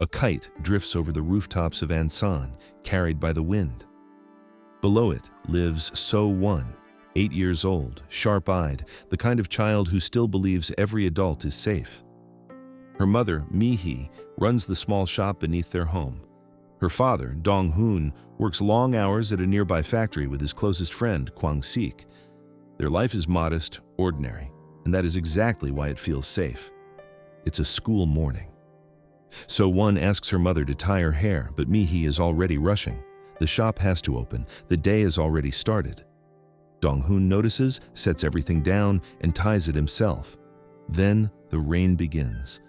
A kite drifts over the rooftops of Ansan, carried by the wind. Below it lives So-won, 8 years old, sharp-eyed, the kind of child who still believes every adult is safe. Her mother, Mi-hee, runs the small shop beneath their home. Her father, Dong-hoon, works long hours at a nearby factory with his closest friend, Kwang-sik. Their life is modest, ordinary, and that is exactly why it feels safe. It's a school morning. So-won asks her mother to tie her hair, but Mi-hee is already rushing. The shop has to open. The day has already started. Dong-hoon notices, sets everything down, and ties it himself. Then the rain begins.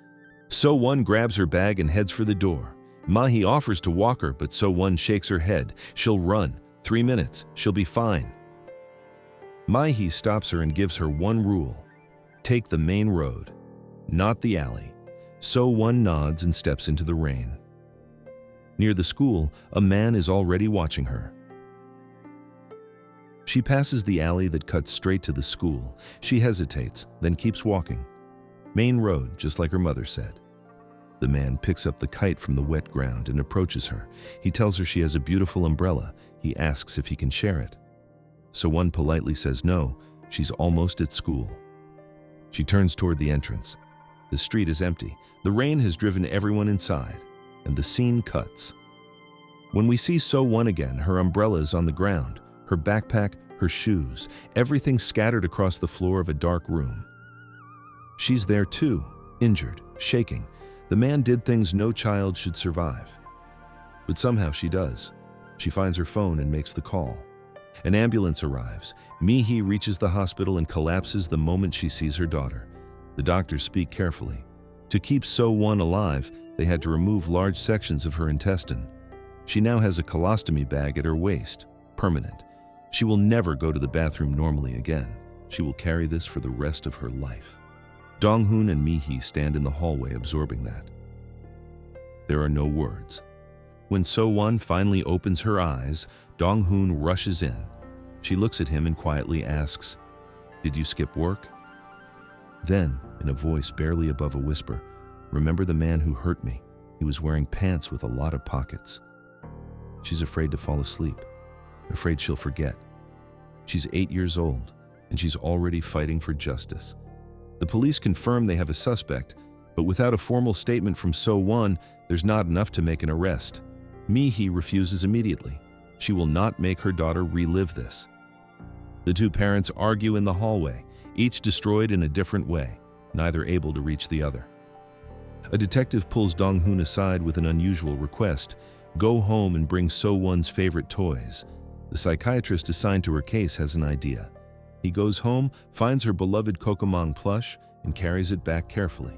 So-won grabs her bag and heads for the door. Mi-hee offers to walk her, but So-won shakes her head. She'll run. 3 minutes. She'll be fine. Mi-hee stops her and gives her one rule. Take the main road, not the alley. So-won nods and steps into the rain. Near the school, a man is already watching her. She passes the alley that cuts straight to the school. She hesitates, then keeps walking. Main road, just like her mother said. The man picks up the kite from the wet ground and approaches her. He tells her she has a beautiful umbrella. He asks if he can share it. So-won politely says no, she's almost at school. She turns toward the entrance. The street is empty. The rain has driven everyone inside, and the scene cuts. When we see So-won again, her umbrella is on the ground, her backpack, her shoes, everything scattered across the floor of a dark room. She's there too, injured, shaking. The man did things no child should survive. But somehow she does. She finds her phone and makes the call. An ambulance arrives. Mi-hee reaches the hospital and collapses the moment she sees her daughter. The doctors speak carefully. To keep So-won alive, they had to remove large sections of her intestine. She now has a colostomy bag at her waist, permanent. She will never go to the bathroom normally again. She will carry this for the rest of her life. Dong-hoon and Mi-hee stand in the hallway absorbing that. There are no words. When So-won finally opens her eyes, Dong-hoon rushes in. She looks at him and quietly asks, "Did you skip work?" Then, in a voice barely above a whisper, "Remember the man who hurt me? He was wearing pants with a lot of pockets." She's afraid to fall asleep, afraid she'll forget. She's 8 years old, and she's already fighting for justice. The police confirm they have a suspect, but without a formal statement from So-won, there's not enough to make an arrest. Mi-hee refuses immediately. She will not make her daughter relive this. The two parents argue in the hallway, each destroyed in a different way, neither able to reach the other. A detective pulls Dong-hoon aside with an unusual request: go home and bring So-won's favorite toys. The psychiatrist assigned to her case has an idea. He goes home, finds her beloved Kokomang plush, and carries it back carefully.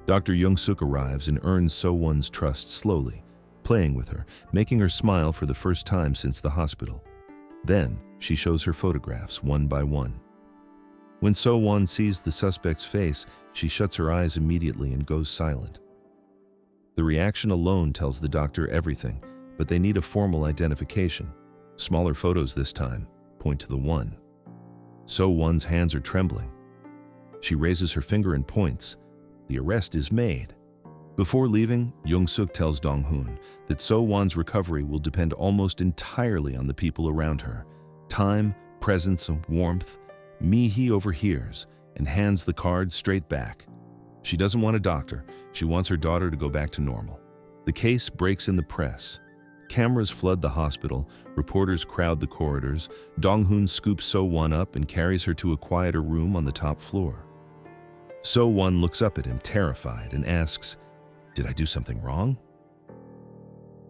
Dr. Young-suk arrives and earns So-won's trust slowly, playing with her, making her smile for the first time since the hospital. Then, she shows her photographs one by one. When So-won sees the suspect's face, she shuts her eyes immediately and goes silent. The reaction alone tells the doctor everything, but they need a formal identification. Smaller photos this time point to the one. So-won's hands are trembling. She raises her finger and points. The arrest is made. Before leaving, Young-suk tells Dong-hoon that So-won's recovery will depend almost entirely on the people around her. Time, presence, and warmth. Mi-hee overhears and hands the card straight back. She doesn't want a doctor. She wants her daughter to go back to normal. The case breaks in the press. Cameras flood the hospital. Reporters crowd the corridors. Dong-hoon scoops So-won up and carries her to a quieter room on the top floor. So-won looks up at him, terrified, and asks, "Did I do something wrong?"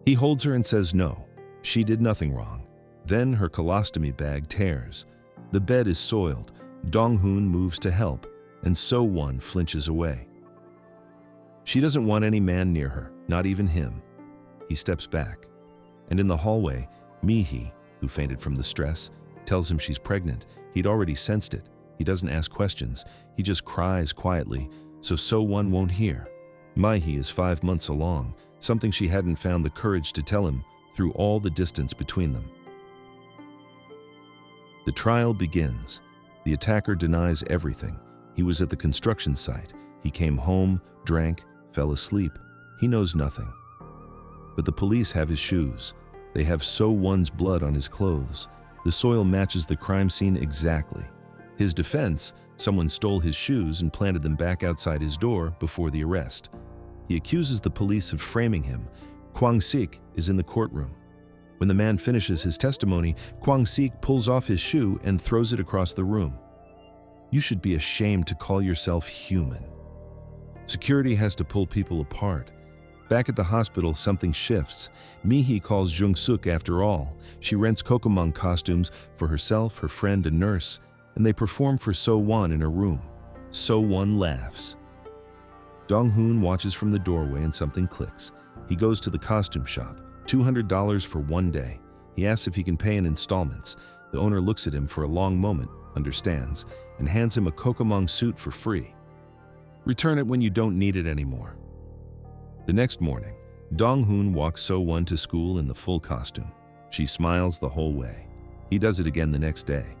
He holds her and says no. She did nothing wrong. Then her colostomy bag tears. The bed is soiled. Dong-hoon moves to help, and So-won flinches away. She doesn't want any man near her, not even him. He steps back. And in the hallway, Mi-hee, who fainted from the stress, tells him she's pregnant. He'd already sensed it. He doesn't ask questions. He just cries quietly, so So-won won't hear. Mi-hee is 5 months along, something she hadn't found the courage to tell him through all the distance between them. The trial begins. The attacker denies everything. He was at the construction site. He came home, drank, fell asleep. He knows nothing. But the police have his shoes. They have So-won's blood on his clothes. The soil matches the crime scene exactly. His defense: someone stole his shoes and planted them back outside his door before the arrest. He accuses the police of framing him. Kwang-sik is in the courtroom. When the man finishes his testimony, Kwang-sik pulls off his shoe and throws it across the room. You should be ashamed to call yourself human. Security has to pull people apart. Back at the hospital, something shifts. Mi-hee calls Jung-suk after all. She rents Kokomang costumes for herself, her friend, and nurse, and they perform for So-won in her room. So-won laughs. Dong-hoon watches from the doorway and something clicks. He goes to the costume shop. $200 for one day. He asks if he can pay in installments. The owner looks at him for a long moment, understands, and hands him a Kokomang suit for free. Return it when you don't need it anymore. The next morning, Dong-hoon walks So-won to school in the full costume. She smiles the whole way. He does it again the next day,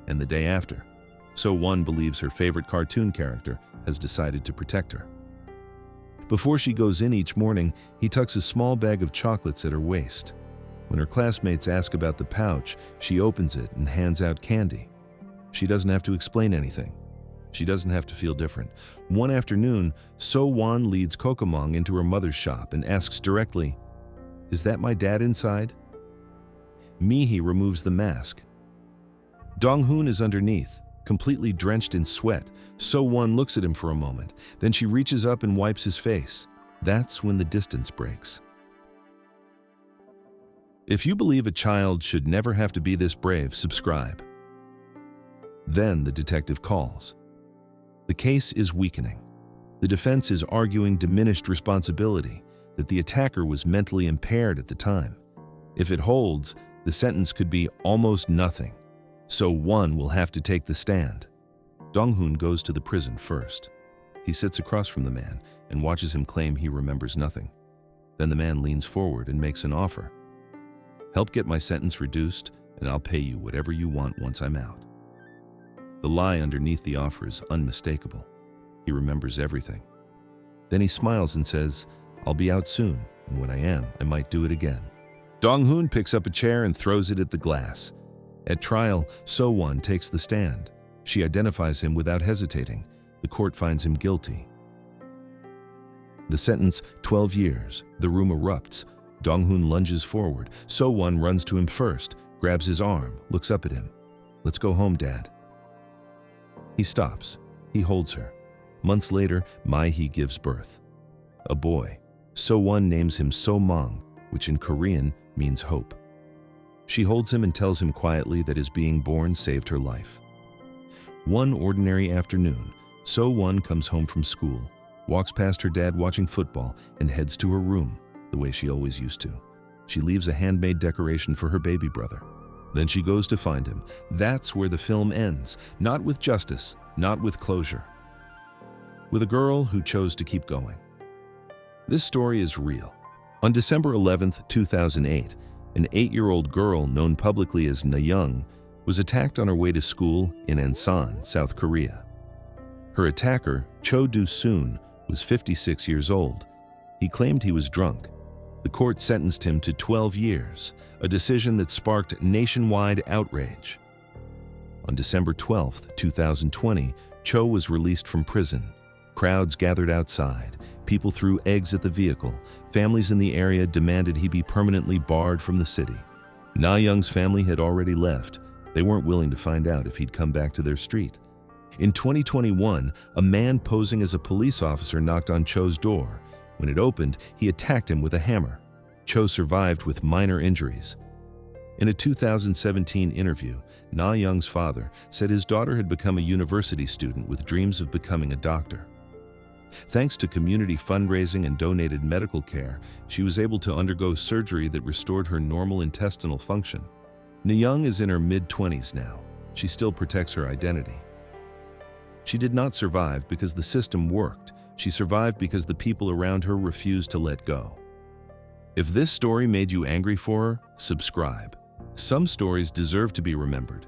and the day after. So-won believes her favorite cartoon character has decided to protect her. Before she goes in each morning, he tucks a small bag of chocolates at her waist. When her classmates ask about the pouch, she opens it and hands out candy. She doesn't have to explain anything. She doesn't have to feel different. One afternoon, So-won leads Kokomang into her mother's shop and asks directly, "Is that my dad inside?" Mi-hee removes the mask. Dong-hoon is underneath, completely drenched in sweat. So-won looks at him for a moment. Then she reaches up and wipes his face. That's when the distance breaks. If you believe a child should never have to be this brave, subscribe. Then the detective calls. The case is weakening. The defense is arguing diminished responsibility, that the attacker was mentally impaired at the time. If it holds, the sentence could be almost nothing. So-won will have to take the stand. Dong-hoon goes to the prison first. He sits across from the man and watches him claim he remembers nothing. Then the man leans forward and makes an offer. "Help get my sentence reduced, and I'll pay you whatever you want once I'm out." The lie underneath the offer is unmistakable. He remembers everything. Then he smiles and says, "I'll be out soon, and when I am, I might do it again." Dong-hoon picks up a chair and throws it at the glass. At trial, So-won takes the stand. She identifies him without hesitating. The court finds him guilty. The sentence, 12 years. The room erupts. Dong-hoon lunges forward. So-won runs to him first, grabs his arm, looks up at him. "Let's go home, Dad." He stops. He holds her. Months later, Mi-hee gives birth. A boy. So-won names him So-mang, which in Korean means hope. She holds him and tells him quietly that his being born saved her life. One ordinary afternoon, So-won comes home from school, walks past her dad watching football, and heads to her room, the way she always used to. She leaves a handmade decoration for her baby brother. Then she goes to find him. That's where the film ends, not with justice, not with closure. With a girl who chose to keep going. This story is real. On December 11th, 2008, an 8-year-old girl known publicly as Na-young was attacked on her way to school in Ansan, South Korea. Her attacker, Cho Do-soon, was 56 years old. He claimed he was drunk. The court sentenced him to 12 years, a decision that sparked nationwide outrage. On December 12, 2020, Cho was released from prison. Crowds gathered outside. People threw eggs at the vehicle. Families in the area demanded he be permanently barred from the city. Na-young's family had already left. They weren't willing to find out if he'd come back to their street. In 2021, a man posing as a police officer knocked on Cho's door. When it opened, he attacked him with a hammer. Cho survived with minor injuries. In a 2017 interview, Na-young's father said his daughter had become a university student with dreams of becoming a doctor. Thanks to community fundraising and donated medical care, she was able to undergo surgery that restored her normal intestinal function. Na-young is in her mid-20s now. She still protects her identity. She did not survive because the system worked. She survived because the people around her refused to let go. If this story made you angry for her, subscribe. Some stories deserve to be remembered.